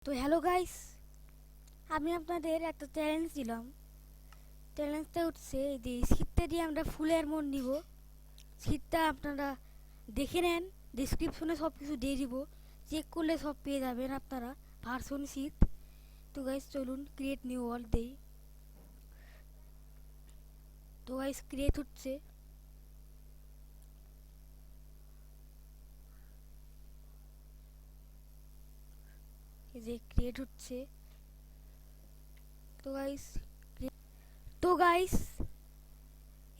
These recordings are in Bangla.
তো হ্যালো গাইস, আমি আপনাদের একটা চ্যালেঞ্জ দিলাম। চ্যালেঞ্জটা হচ্ছে যে শীতটা দিয়ে আমরা ফুলের মন নিব। শীতটা আপনারা দেখে নেন, ডিসক্রিপশনে সব কিছু দিয়ে দিব, চেক করলে সব পেয়ে যাবেন আপনারা। ভার্সন শীত। তো গাইস চলুন ক্রিয়েট নিউ ওয়ার্ল্ড দেই। তো গাইস ক্রিয়েট হচ্ছে। এই যে ক্রিয়েট হচ্ছে। তো গাইস তো গাইস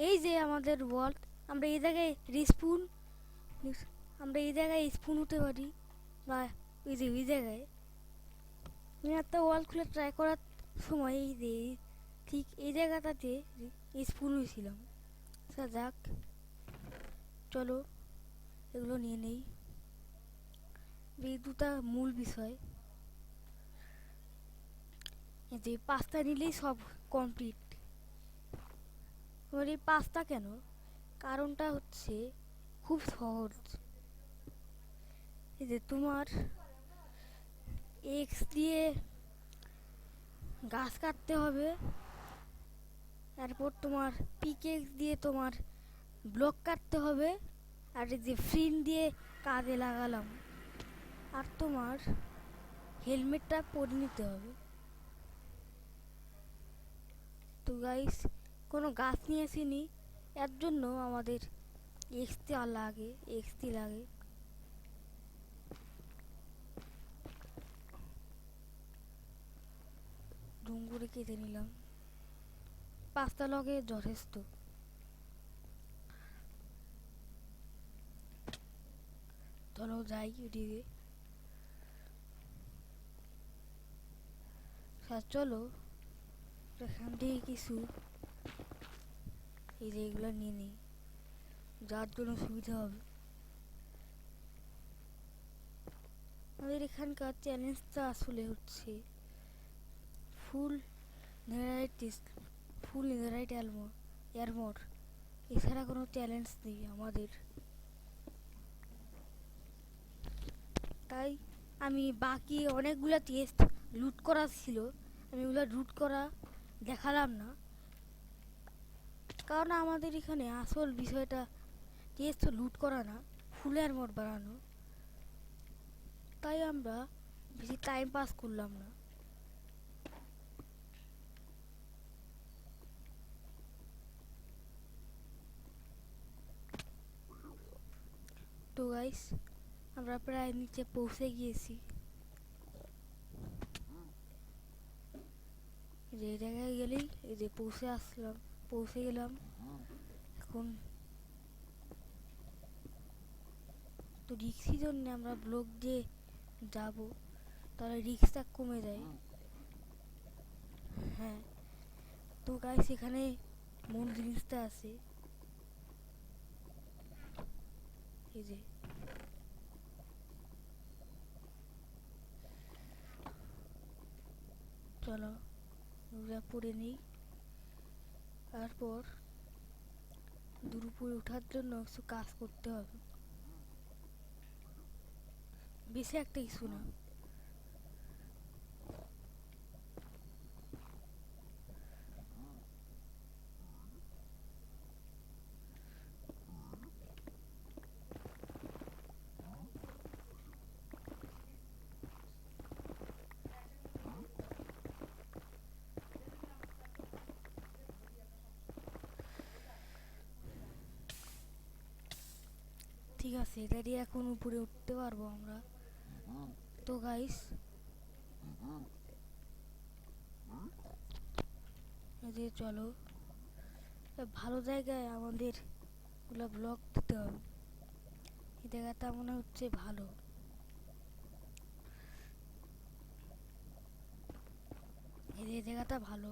এই যে আমাদের ওয়ার্ল্ড। আমরা এই জায়গায় রিস্পুন আমরা এই জায়গায় স্পুন হতে পারি, বা ওই যে ওই জায়গায় আমি একটা ওয়াল খুলে ট্রাই করার সময় এই যে ঠিক এই জায়গাটাতে স্পুন হয়েছিলাম। আচ্ছা যাক, চলো এগুলো নিয়ে নেই। এই দুটা মূল বিষয়। এই যে পাঁচটা নিলেই সব কমপ্লিট। তোমার এই পাঁচটা কেন? কারণটা হচ্ছে খুব সহজ। এই যে তোমার এক্স দিয়ে গাছ কাটতে হবে, তারপর তোমার পিকেক্স দিয়ে তোমার ব্লক কাটতে হবে, আর এই যে ফ্রিন দিয়ে কাজে লাগালাম। আর তোমার হেলমেটটা পরে নিতে হবে। তো গাইস, কোনো গাছ নিয়ে আসিনি, এর জন্য আমাদের এক্সটি লাগে, এক্সটি লাগে। ধুম করে কেটে নিলাম। পাঁচটা লগে যথেষ্ট। চলো যাই ওদিকে। চলো এখান থেকে কিছু এই যে এগুলো নিয়ে নিই, যার জন্য সুবিধা হবে। আমাদের এখানকার চ্যালেঞ্জটা আসলে হচ্ছে ফুল নেদারাইট ফুল নেদারাইট এয়ারমোর। এছাড়া কোনো চ্যালেঞ্জ নেই আমাদের। তাই আমি বাকি অনেকগুলো টেস্ট লুট করা ছিল, আমি ওগুলো লুট করা দেখালাম না, কারণ আমাদের এখানে আসল বিষয়টা টেস্ট লুট করা না, ফুলের মোট বাড়ানো। তাই আমরা বেশি টাইম পাস করলাম না। তো গাইস, আমরা প্রায় নিচে পৌঁছে গিয়েছি। যে জায়গায় গেলেই এই যে পৌঁছে গেলাম। এখন তো রিক্সি জন্য আমরা ব্লক দিয়ে যাব, তাহলে রিক্সটা কমে যায়। হ্যাঁ, তো গাইস এখানে মূল জিনিসটা আছে। এই যে চলো ওগুলা পরে নিই। তারপর দুপুরে ওঠার জন্য কিছু কাজ করতে হবে, বেশি একটা কিছু না। ঠিক আছে, এটা দিয়ে এখন উপরে উঠতে পারবো আমরা। তো গাইস এই যে চলো ভালো জায়গায় আমাদের ওগুলো ব্লক দিতে হবে। এই জায়গাটা মনে হচ্ছে ভালো। এই জায়গাটা ভালো।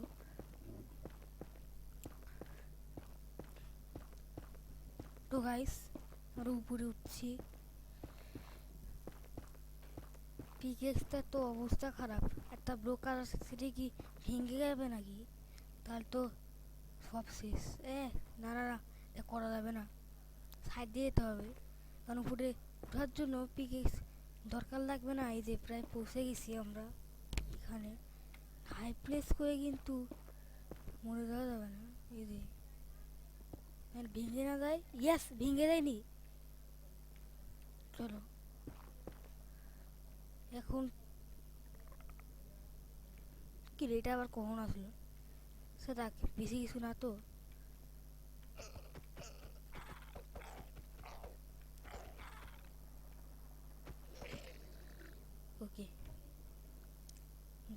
তো গাইস আমরা উপরে উঠছি। পিকেক্সটার তো অবস্থা খারাপ। একটা ব্লকার আছে, সেটা কি ভেঙে যাবে নাকি? তাহলে তো সব শেষ। না না না, এটা করা যাবে না, সাইড দিয়ে যেতে হবে। কারণ উপরে ওঠার জন্য পিকেক্স দরকার লাগবে না। এই যে প্রায় পৌঁছে গেছি আমরা এখানে। হাই প্লেস করে কিন্তু মরে যাওয়া যাবে না। এই যে ভেঙে না যায়। ইয়েস, ভেঙে যায়নি। চলো এখন কি রে, এটা আবার কখন আসলো? সে দেখ, বেশি কিছু না তো। ওকে,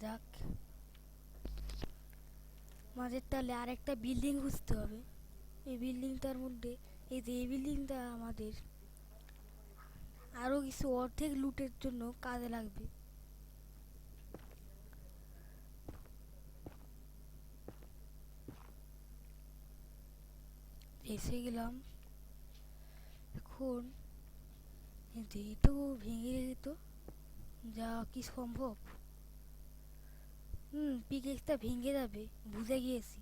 যাক। মাঝের তাহলে আর একটা বিল্ডিং খুঁজতে হবে। এই বিল্ডিংটার মধ্যে, এই যে এই বিল্ডিংটা আমাদের আরো কিছু অর্ধেক লুটের জন্য কাজে লাগবে। এসে গেলাম এখন। এটাও ভেঙে যেত, যা কি সম্ভব। পিকেক্সটা ভেঙে যাবে, বুঝে গিয়েছি।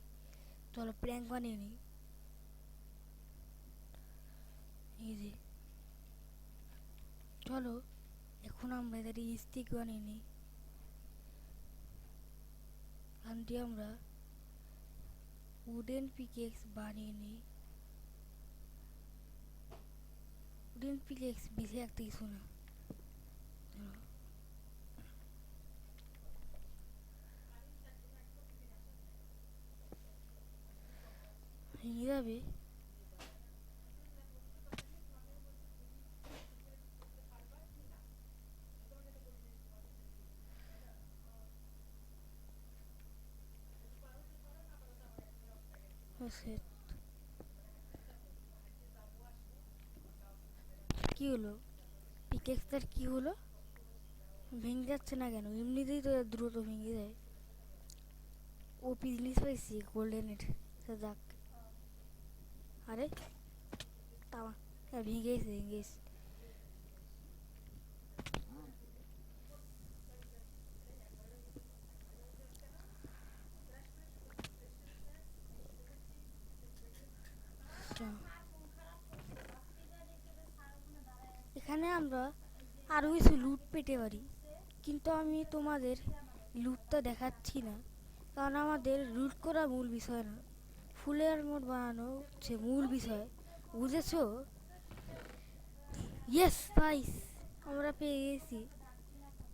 চলো প্র্যাঙ্ক বানিয়ে নিই। এই যে চলো এখন আমরা এদের স্টিক বানিয়ে নিই। আনটি আমরা উডেন পিকেক্স বানিয়ে নিই। উডেন পিকেক্স বেশি একটা কিছু না, ভেঙে যাবে। কি হলো? পিকেক্সটার কি হলো? ভেঙে যাচ্ছে না কেন? এমনিতেই তো দ্রুত ভেঙে যায়। ও জিনিস পাইছি গোল্ডেনের। যাক। আরে তাও ভেঙে গেছে, ভেঙে গেছে। এখানে আমরা আরো কিছু লুট পেতে পারি, কিন্তু আমি তোমাদের লুটটা দেখাচ্ছি না, কারণ আমাদের লুট করা মূল বিষয় না, ফুলের মোট বানানো হচ্ছে মূল বিষয়। বুঝেছো? ইয়েস গাইস, আমরা পেয়ে গেছি।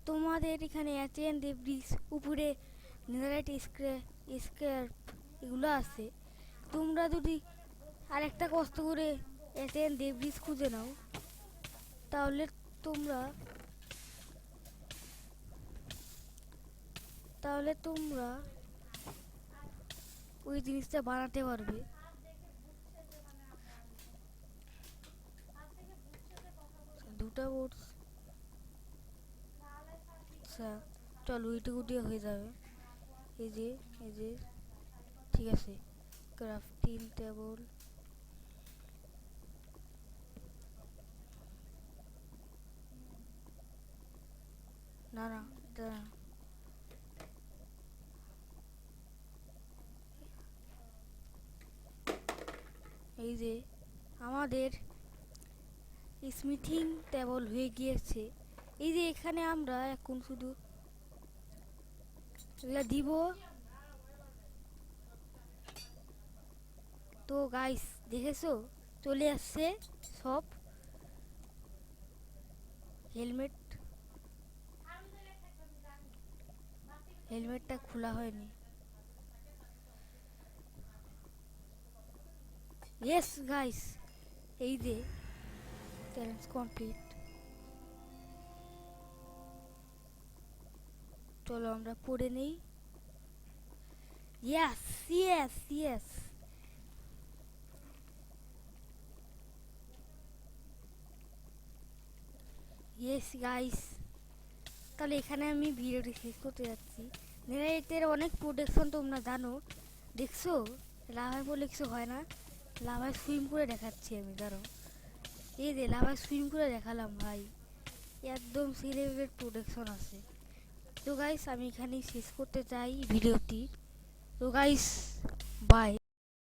তোমাদের এখানে অ্যাচেন ডেব্রিজ, উপরে নেদারাইট স্ক্র্যাপ এগুলো আছে। তোমরা যদি আরেকটা কষ্ট করে অ্যাচেন ডেব্রিজ খুঁজে নাও, তাহলে তোমরা ওই জিনিসটা বানাতে পারবে। দুটা বোর্ডস, আচ্ছা চলো ওইটুকু দিয়ে হয়ে যাবে। এই যে, এই যে, ঠিক আছে। ক্রাফটিং টেবল, না না, দাঁড়া। এই যে আমাদের স্মিথিং টেবল হয়ে গিয়েছে। এই যে এখানে আমরা এখন শুধু এগুলা দিব। তো গাইস দেখেছো, চলে আসছে সব। হেলমেট, হেলমেটটা খোলা হয়নি। ইয়েস গাইস, এই যে চ্যালেঞ্জ কমপ্লিট। চলো আমরা পড়ে নেই। Yes, yes, yes. Yes guys, তাহলে এখানে আমি ভিডিওটি শেষ করতে যাচ্ছি। নেরাইটের অনেক প্রোটেকশন তোমরা জানো, দেখছো? লাভায় বলে কিছু হয় না, লাভায় সুইম করে দেখাচ্ছি আমি। ধরো এই যে লাভায় সুইম করে দেখালাম ভাই, একদম সিলেক্টেড প্রোটেকশন আছে। তো গাইস আমি এখানেই শেষ করতে চাই ভিডিওটি। তো গাইস বাই।